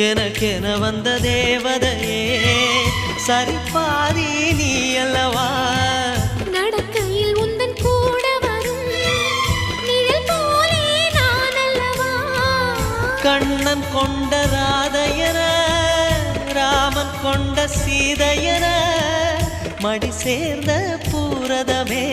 எனக்கென வந்த தேவதையே சரிபாதி நீ அல்லவா நடக்கையில் உந்தன் கூட வரும் நிழல் போலே நான் அல்லவா கண்ணன் கொண்ட ராதையர ராமன் கொண்ட சீதையர மடி சேர்ந்த பூரதமே